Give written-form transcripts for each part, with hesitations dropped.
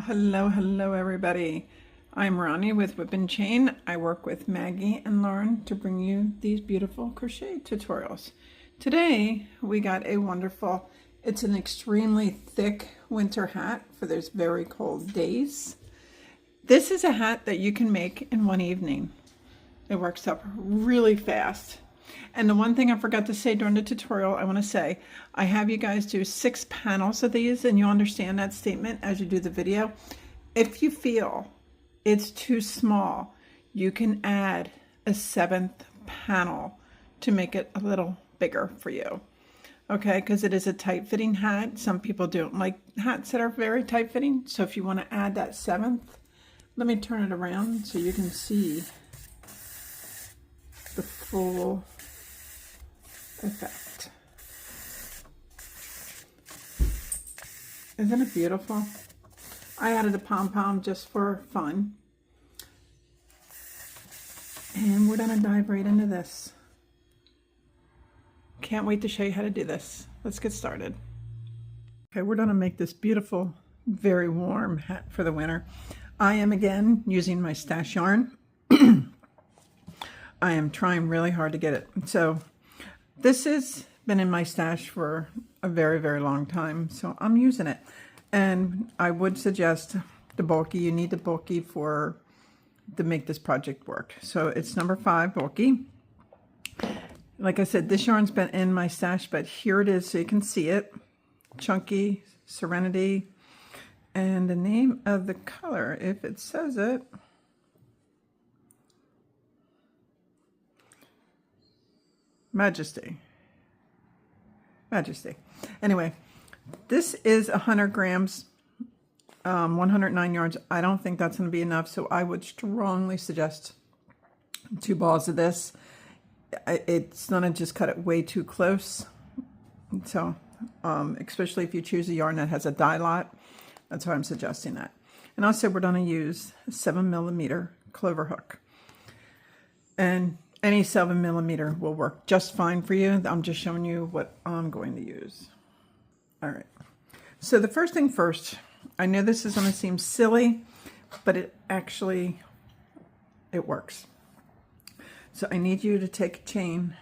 Hello everybody. I'm Ronnie with Whip and Chain. I work with Maggie and Lauren to bring you these beautiful crochet tutorials. Today we got a wonderful, it's an extremely thick winter hat for those very cold days. This is a hat that you can make in one evening. It works up really fast. And the one thing I forgot to say during the tutorial, I want to say, I have you guys do 6 panels of these, and you'll understand that statement as you do the video. If you feel it's too small, you can add a 7th panel to make it a little bigger for you. Okay, because it is a tight-fitting hat. Some people don't like hats that are very tight-fitting. So if you want to add that 7th, let me turn it around so you can see the full effect. Isn't it beautiful? I added a pom-pom just for fun. And we're gonna dive right into this. Can't wait to show you how to do this. Let's get started. Okay, we're gonna make this beautiful, very warm hat for the winter. I am again using my stash yarn. I am trying really hard to get it. So this has been in my stash for a very, very long time, so I'm using it. And I would suggest the bulky. You need the bulky to make this project work. So it's number 5 bulky. Like I said, this yarn's been in my stash, but here it is so you can see it. Chunky, Serenity, and the name of the color, if it says it, Majesty. Anyway, this is 100 grams, 109 yards. I don't think that's going to be enough, so I would strongly suggest 2 balls of this. It's going to just cut it way too close. So, especially if you choose a yarn that has a dye lot, that's why I'm suggesting that. And also, we're going to use a 7mm clover hook. And any 7mm will work just fine for you. I'm just showing you what I'm going to use. All right. So the first thing first, I know this is going to seem silly, but it works. So I need you to take a chain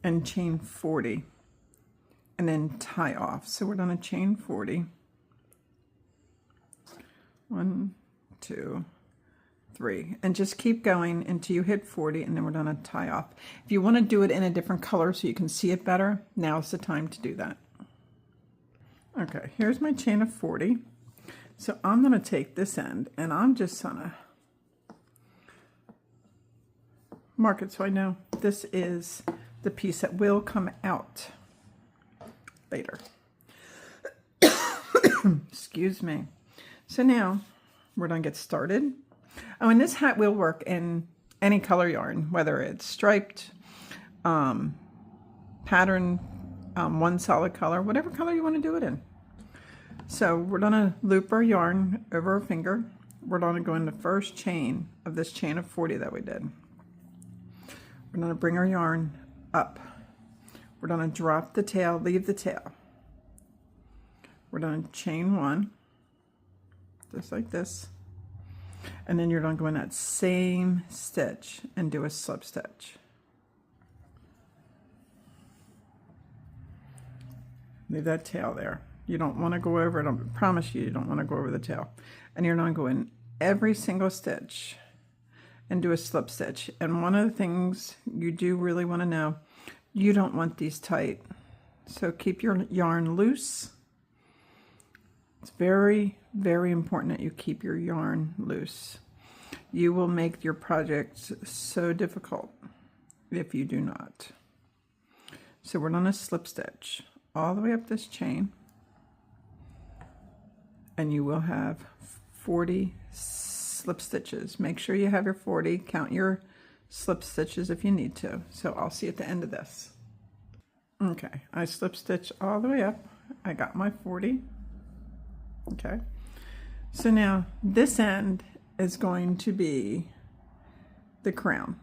and chain 40 and then tie off. So we're going to chain 40. 1, 2, 3, and just keep going until you hit 40, and then we're going to tie off. If you want to do it in a different color so you can see it better, now's the time to do that. Okay, here's my chain of 40. So I'm going to take this end, and I'm just going to mark it so I know this is the piece that will come out later. Excuse me. So now we're going to get started. Oh, and this hat will work in any color yarn, whether it's striped, pattern, one solid color, whatever color you want to do it in. So we're going to loop our yarn over our finger. We're going to go in the first chain of this chain of 40 that we did. We're going to bring our yarn up. We're going to drop the tail, leave the tail. We're going to chain 1. Just like this, and then you're going to go in that same stitch and do a slip stitch. Leave that tail there. You don't want to go over it. I promise you, you don't want to go over the tail. And you're going to go in every single stitch and do a slip stitch. And one of the things you do really want to know, you don't want these tight. So keep your yarn loose. It's very, very important that you keep your yarn loose. You will make your project so difficult if you do not. So we're going to slip stitch all the way up this chain, and you will have 40 slip stitches. Make sure you have your 40. Count your slip stitches if you need to. So I'll see you at the end of this. Okay, I slip stitch all the way up. I got my 40. Okay, so now this end is going to be the crown.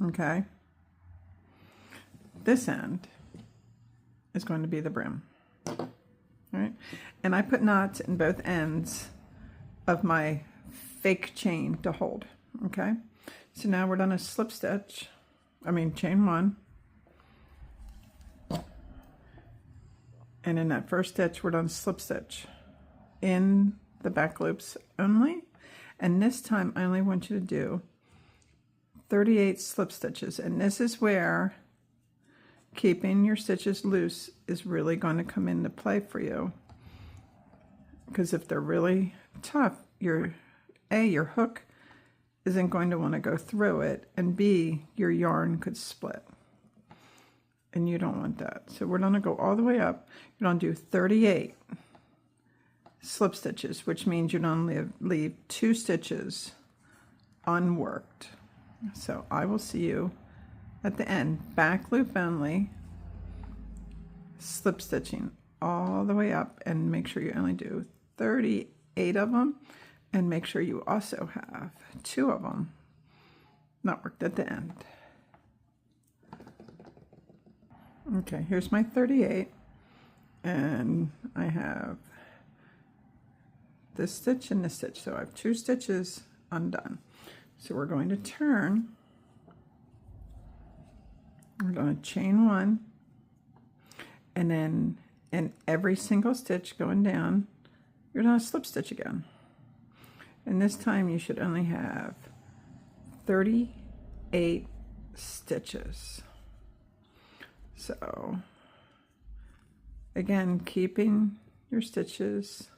Okay, this end is going to be the brim. All right, and I put knots in both ends of my fake chain to hold. Okay, so now we're gonna slip stitch, chain one, and in that first stitch we're gonna slip stitch in the back loops only, and this time I only want you to do 38 slip stitches, and this is where keeping your stitches loose is really going to come into play for you, because if they're really tough, your hook isn't going to want to go through it, and B, your yarn could split, and you don't want that. So we're going to go all the way up. You're going to do 38 slip stitches, which means you're going to leave 2 stitches unworked. So I will see you at the end. Back loop only, slip stitching all the way up, and make sure you only do 38 of them, and make sure you also have 2 of them not worked at the end. Okay, here's my 38, and I have this stitch and this stitch, so I have 2 stitches undone. So we're going to turn, we're going to chain 1, and then in every single stitch going down, you're going to slip stitch again. And this time you should only have 38 stitches. So again, keeping your stitches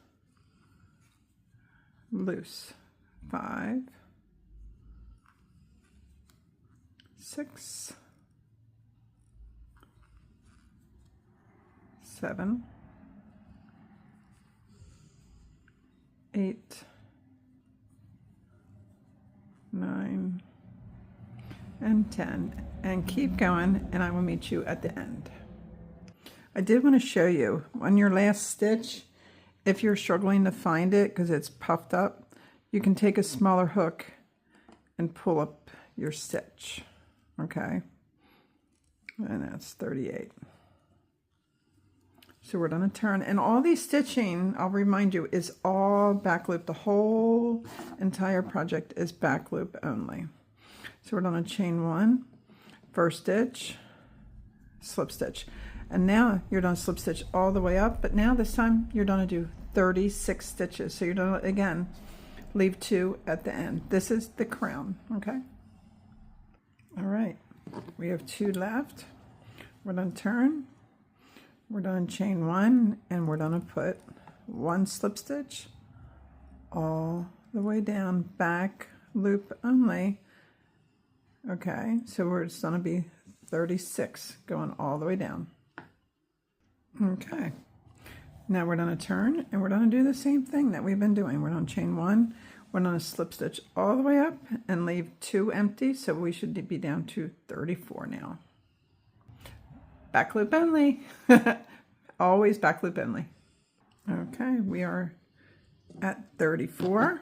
loose. 5, 6, 7, 8, 9, and 10, and keep going, and I will meet you at the end. I did want to show you on your last stitch, if you're struggling to find it because it's puffed up, you can take a smaller hook and pull up your stitch. Okay, and that's 38. So we're going to turn, and all these stitching, I'll remind you, is all back loop. The whole entire project is back loop only. So we're going to chain 1, first stitch, slip stitch, and now you're going to slip stitch all the way up, but now this time you're going to do 36 stitches. So you're going to, again, leave 2 at the end. This is the crown. Okay, all right, we have 2 left. We're going to turn, we're going to chain 1, and we're going to put 1 slip stitch all the way down, back loop only. Okay, so it's going to be 36 going all the way down. Okay, now we're going to turn, and we're going to do the same thing that we've been doing. We're going to chain 1, we're going to slip stitch all the way up and leave 2 empty, so we should be down to 34 now. Back loop only. Always back loop only. Okay, we are at 34.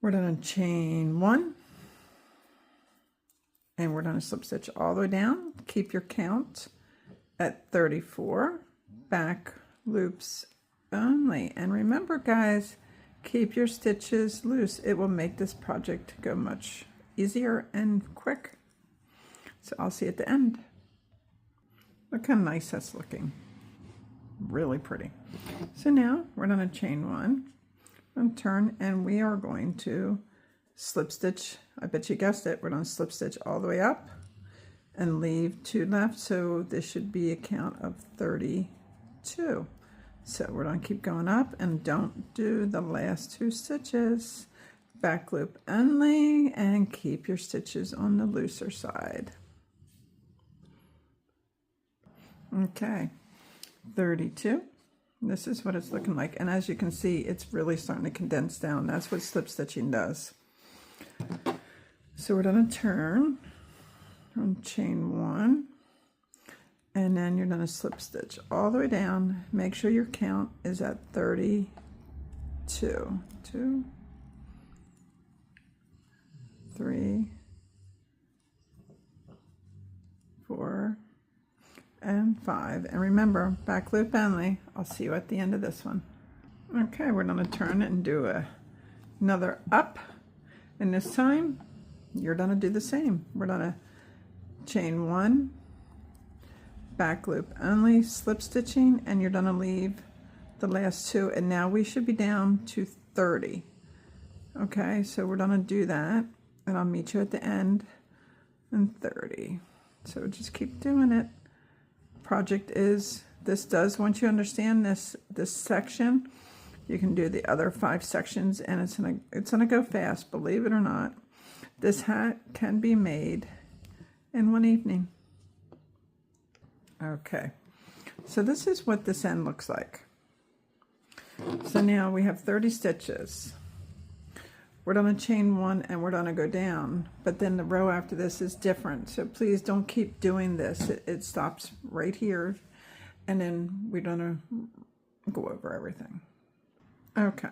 We're going to chain 1, and we're going to slip stitch all the way down. Keep your count at 34. Back loops only. And remember, guys, keep your stitches loose. It will make this project go much easier and quick. So I'll see you at the end. Look how nice that's looking. Really pretty. So now we're going to chain 1 and turn, and we are going to slip stitch. I bet you guessed it. We're going to slip stitch all the way up and leave 2 left. So this should be a count of 32. So we're going to keep going up, and don't do the last 2 stitches. Back loop only, and keep your stitches on the looser side. Okay, 32. This is what it's looking like, and as you can see, it's really starting to condense down. That's what slip stitching does. So we're going to turn and chain 1, and then you're going to slip stitch all the way down. Make sure your count is at 32. 2, 3, 4, and 5. And remember, back loop only. I'll see you at the end of this one. Okay, we're going to turn it and do another up. And this time, you're going to do the same. We're going to chain 1, back loop only, slip stitching, and you're going to leave the last 2. And now we should be down to 30. Okay, so we're going to do that. And I'll meet you at the end in 30. So just keep doing it. Project is, this does, once you understand this section, you can do the other 5 sections, and it's gonna go fast, believe it or not. This hat can be made in one evening. Okay, so this is what this end looks like. So now we have 30 stitches. We're going to chain 1 and we're going to go down, but then the row after this is different. So please don't keep doing this. It stops right here, and then we're going to go over everything. Okay,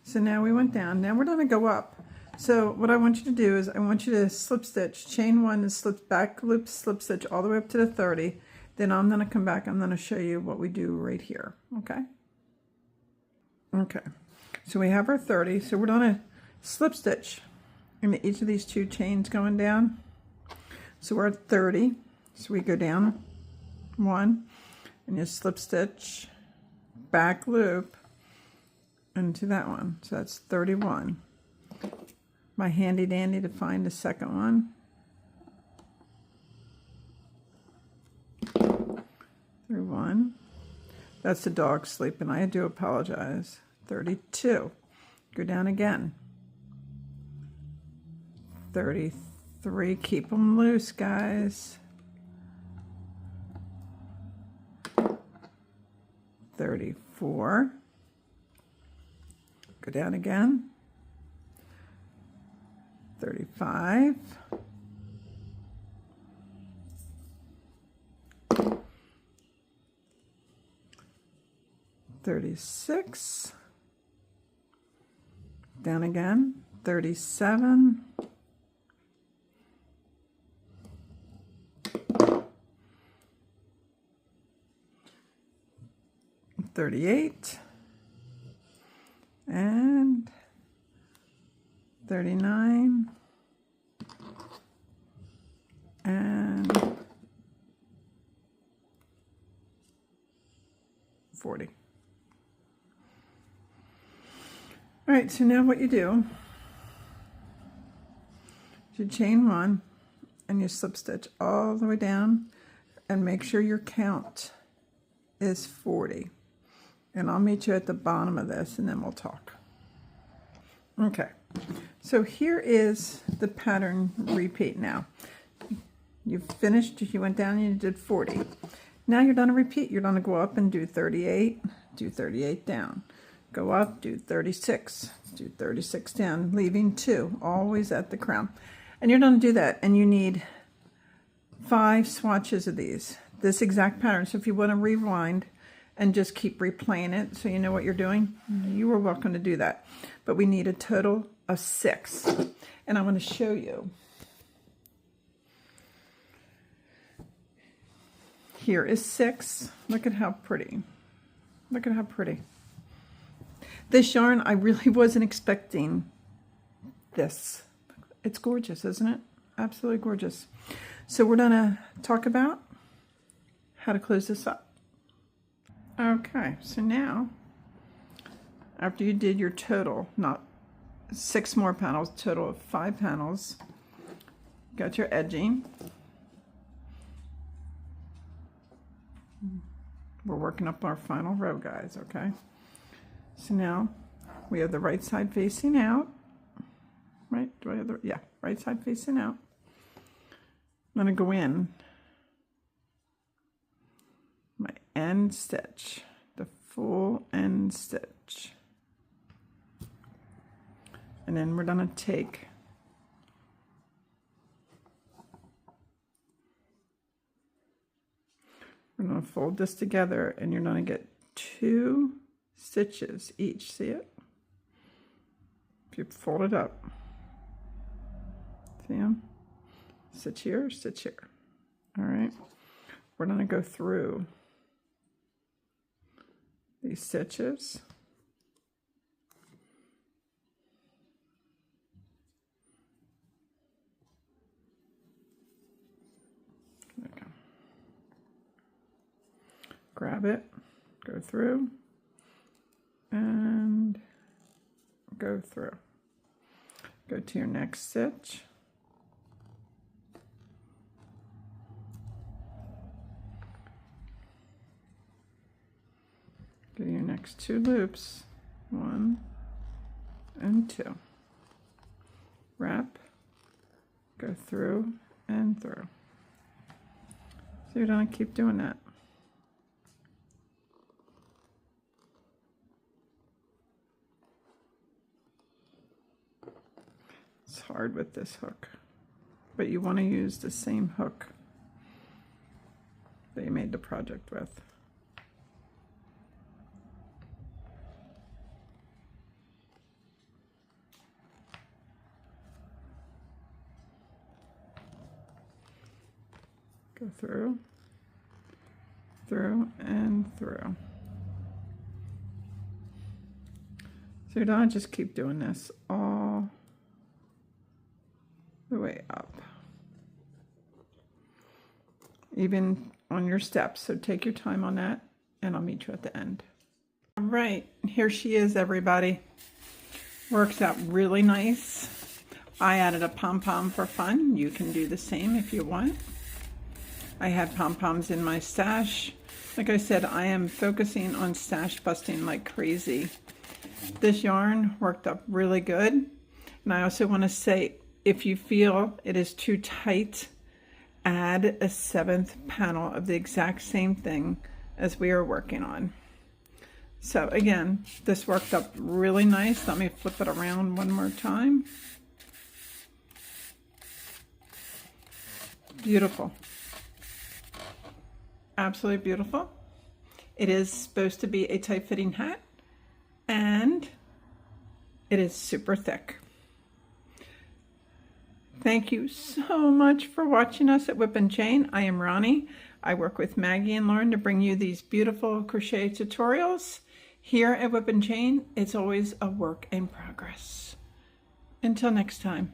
so now we went down. Now we're going to go up. So what I want you to do is I want you to slip stitch, chain 1 and slip back loop, slip stitch all the way up to the 30. Then I'm going to come back. I'm going to show you what we do right here. Okay. Okay. So we have our 30. So we're going to slip stitch in each of these 2 chains going down. So we're at 30. So we go down 1 and you slip stitch, back loop into that one. So that's 31. My handy dandy to find the second one. 31. That's the dog sleeping. I do apologize. 32. Go down again. 33. Keep them loose, guys. 34. Go down again. 35. 36. Down again. 37. 38 and 39 and 40. All right, so now what you do is you chain 1 and you slip stitch all the way down and make sure your count is 40. And I'll meet you at the bottom of this and then we'll talk. Okay, so here is the pattern repeat now. You finished, you went down and you did 40. Now you're going to repeat. You're going to go up and do 38, do 38 down. Go up, do 36, do 36 down, leaving 2, always at the crown. And you're going to do that, and you need 5 swatches of these, this exact pattern. So if you want to rewind and just keep replaying it so you know what you're doing, you are welcome to do that. But we need a total of 6. And I want to show you. Here is 6. Look at how pretty. Look at how pretty. This yarn, I really wasn't expecting this. It's gorgeous, isn't it? Absolutely gorgeous. So we're going to talk about how to close this up. Okay, so now, after you did your total, not 6 more panels, total of 5 panels, got your edging. We're working up our final row, guys, okay? So now we have the right side facing out. Right? Do I have the, yeah, right side facing out. I'm going to go in my end stitch, the full end stitch. And then we're going to take we're going to fold this together, and you're going to get 2 stitches each. See it? If you fold it up, see them? Stitch here, stitch here. All right, we're going to go through these stitches. There we go. Grab it, go through, and go through. Go to your next stitch. Do your next 2 loops, 1 and 2. Wrap, go through and through. So you don't keep doing that. It's hard with this hook, but you want to use the same hook that you made the project with. Go through, through, and through. So you don't just keep doing this all the way up, even on your steps. So take your time on that, and I'll meet you at the end. All right, here she is, everybody. Works out really nice. I added a pom-pom for fun. You can do the same if you want. I had pom-poms in my stash. Like I said, I am focusing on stash busting like crazy. This yarn worked up really good. And I also want to say, if you feel it is too tight, add a 7th panel of the exact same thing as we are working on. So again, this worked up really nice. Let me flip it around one more time. Beautiful. Absolutely beautiful. It is supposed to be a tight-fitting hat, and it is super thick. Thank you so much for watching us at Whip and Chain. I am Ronnie. I work with Maggie and Lauren to bring you these beautiful crochet tutorials. Here at Whip and Chain, it's always a work in progress. Until next time.